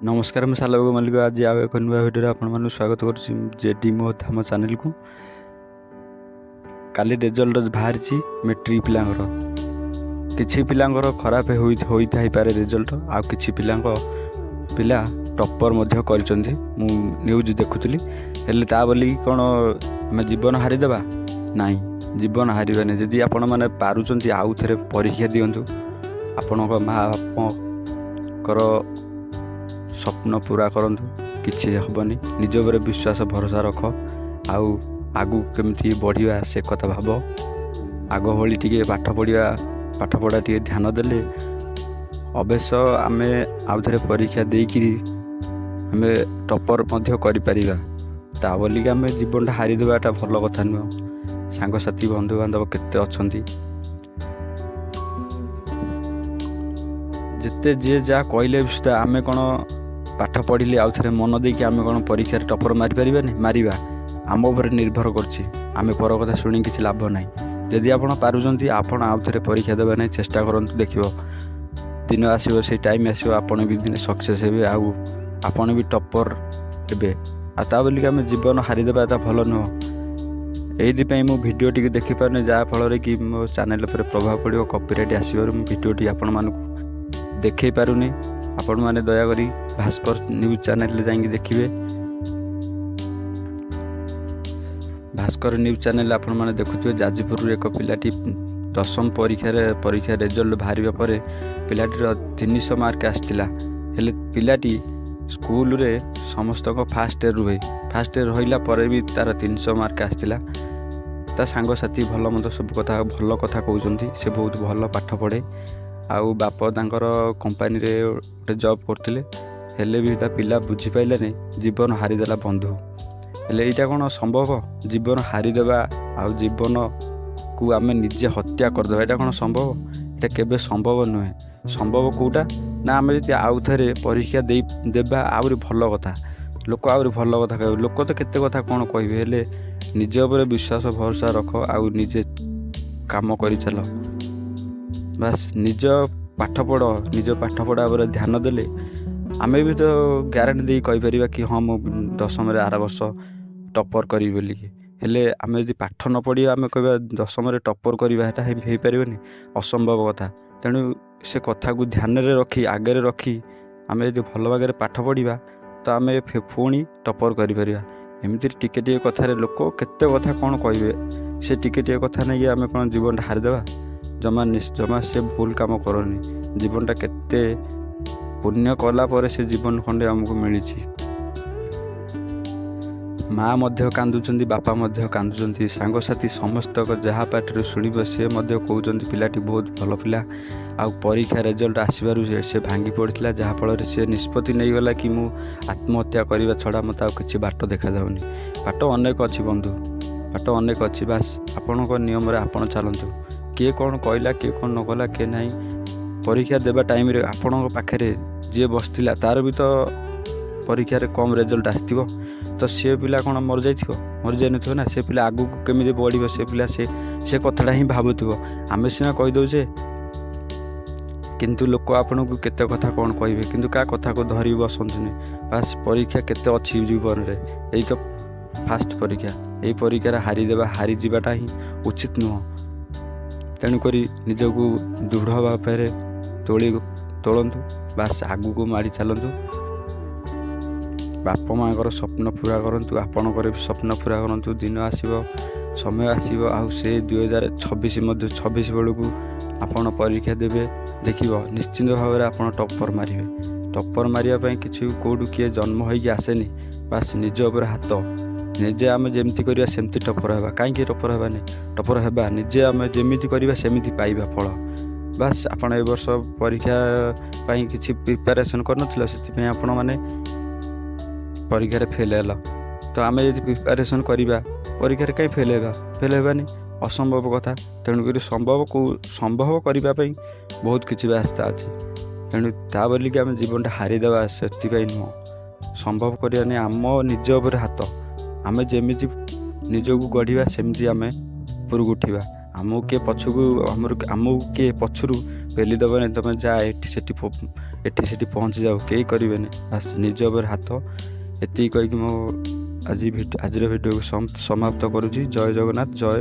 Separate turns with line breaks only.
नमस्कार मैं सालबाबू मल्लिक आज आउ एक नुआ भिडियो आपण स्वागत करुँची मो आम चैनल को। काली रिजल्ट बाहरी मेट्रिक पिलांकर किछि पिलांकर खराब होई पारे रिजल्ट आ किछि पिला टॉपर मध्य करिसंती। मु न्यूज देखुतली हेले ता बोली कोन हम जीवन हारिदेबा नाही, जीवन हारिबानी। जदि आपण माने पारुचंती आउ थरे परीक्षा दियंतु, आपणक माँ बापर स्वप्न पूरा करंतु, किछि हबनी। निज उपर विश्वास भरोसा रख, आउ आगु केमती बढ़िया से कथा भाव। आग भली टिके पाठ पढ़ा टिके ध्यान देले अवश्य आमे आउ थरे परीक्षा देकी आमे टॉपर मध्य करि परिबा। ता बोली आमे जीवनटा हारिदेबाटा भल कथा नुह। सांगसाथी बंधु बांधव केते अछंती, जिते जे जा कहले भी सुधा आमे कोन पाठ पढ़िले आउ थे मन देकी आमे कोन परीक्षा टॉपर मारि परिबानी। मारिबा आम उपर निर्भर करछि। आमे पर कथा शुणी किछि लाभ नाही। जदि आपण पारुचंती आपण आउ थे परीक्षा देबा नाही चेष्टा करंतु। देखिबो दिन आसीबो, से टाइम आसीबो, आपण भी दिन सक्सेस हेबे, आउ आपण भी टॉपर हेबे। आ ता बोली आमे जीवन हारिदेबा ता भल नुह। एइदिपई मु भिडियो टिके देखि पारने, जा फल कि मो चैनल पर प्रभाव पड़ो, कॉपीराइट आसीबार मु भिडियो टी आपण मानकु देखै पारुनी। आपण माने दया करी भास्कर न्यूज चैनल जाइए देखिए। भास्कर न्यूज चैनल आपण माने देखुथिबे। जाजपुर एक पिलाटी 10वीं परीक्षा रिजल्ट बाहरिबा परे पिलाटीर 300 मार्क आसतिला। हेले पिलाटी स्कूल रे समस्त को फास्ट रुहे। फास्ट रहिला परे भी तार 300 मार्क आसतिला। ता सांग साथी भल मत सब कथा भल कथा कहउचंती। से बहुत भल पाठ पढ़े, आउ बाप तांकर कंपनी रे गोटे जॉब करथिले। हेले भी ता पिला बुझी पाइलानी, जीवन हारिदेला बंधु। हेले एटा कोन संभव? जीवन हारिदेबा आउ जीवन को आमे निजे हत्या करदेबा, एटा कोन संभव? एटा केबे संभव नुहे। संभव कोटा ना आमे जति आउ थरे परीक्षा देबा आउरी भल कथा। लोक आउरी भल कथा कहबे। लोक तो केते कथा कोन कहबे, हेले निजे ऊपर विश्वास भरोसा रख, आउ निजे काम करि चलो। बस निज पाठ पढ़, निज पाठ पढ़ा पर ध्यान देले आमे भी तो ग्यारंटी दे कहि परिबा कि हाँ मु 10वीं रे आर वर्ष टॉपर करी बोली। हेले आमे यदि पाठ न पढ़ी आमे कहबा 10वीं रे टॉपर करबा, एटा हे परिबनी, असंभव कथा। तेणु से कथा को ध्यान रे रखी, आगे रे रखी आमे यदि भल भागे पाठ पढ़िबा तो आमे पुणी टॉपर करि परिबा। एमिति टिके टिके कथारे लोक केते कथा कोन कहबे, से टिके टिके कथा नै आमे कोन जीवन हारि देबा। जमा से भूल काम करनी। जीवनटा केते पुण्य कला पर से जीवन खंडे हमको मिली। माँ मध्य कांदुचंती, बापा मध्य कांदुचंती, सांगसाथी समस्त जहाँ पार्टी शुणव से कहते पिलाटी बहुत भल पिला। आउ परीक्षा रिजल्ट आसबार से भांगी पड़ता, जहाँफल से निष्पत्ति नहीं गला कि मु आत्महत्या करने छड़ा मत आउ कि बाट देखा जाऊनी। बाट अनेक अच्छी बंधु, बाट अनेक अच्छी। बास आपण नियम आपण चलतु। किए कौन कहला, किए कौन न कला, किए ना परीक्षा देवा टाइम रे आपण पाखे जी बसला तार भी तो परीक्षा रे कम रिजल्ट आसथिबो, तो से पिला कौन मर जाई नथिबो ना। से पिला आगु केमिति बढ़िबो, से पिला से कथाटा ही भाबुथिबो। आमे सिना कहि दउछे, किंतु लोक आपन को केते कथा कौन कहबे, किंतु का कथा को धरि बसंतुनी। बस परीक्षा केते अछि जीवन रे, एई तो फास्ट परीक्षा। एई परीक्षा रे हारि देबा, हारि जीवाटा ही उचित नुह। तेणुक निजक दृढ़ भाव तोलतु। बास आगू को माड़ी चलतु। बाप माँ स्वप्न पूरा करंतु, आपणकर स्वप्न पूरा करंतु। दिन आसीबो, समय आसीबो, आउ से 2026 बेलू आपण परीक्षा देबे। देखिबो निश्चिंत भाव में आपण टॉपर मारिबे। टॉपर मारिया किसी कौटू किए जन्म होइकी आसेनी। बास निज उपर हाथ, निजे आमे जेमती करिया सेमती टॉपर हेबा। काईकि टॉपर हेबानी? टॉपर हेबा निजे आमे जेमिति करिबा सेमिति पाइबा फल। बास आपण ए वर्ष परीक्षा पई किछि प्रिपरेशन करनथिलो, सेति आपण माने परीक्षा रे फेल हेला। तो आमे यदि प्रिपरेशन करिबा परीक्षा रे काई फेल हेबानी? असंभव कथा। तेणु करी संभव करिबा पई बहुत किछि व्यवस्था अछि। तेणु ता बोली कि आमे जीवनटा हारि देबा सेति पई नुह। संभव करियानी आम निज उपर हाथ। आमे जेमिति निजको गढ़िबा सेमिति आमे उपरକୁ उठिबा। आमको किए पछकू आमको किए पछरू ପେଲି ଦେବନି, ତୁମେ ଯା ଏଠି ସେଠି ପହଞ୍ଚି ଯାଉ, କେହି କରିବେନି, ବାସ୍ ନିଜ ଉପରେ ହାତ। ଏତିକି କହିକି ମୁଁ ଆଜିର ଭିଡ଼ିଓକୁ ସମାପ୍ତ କରୁଛି। ଜୟ ଜଗନ୍ନାଥ, ଜୟ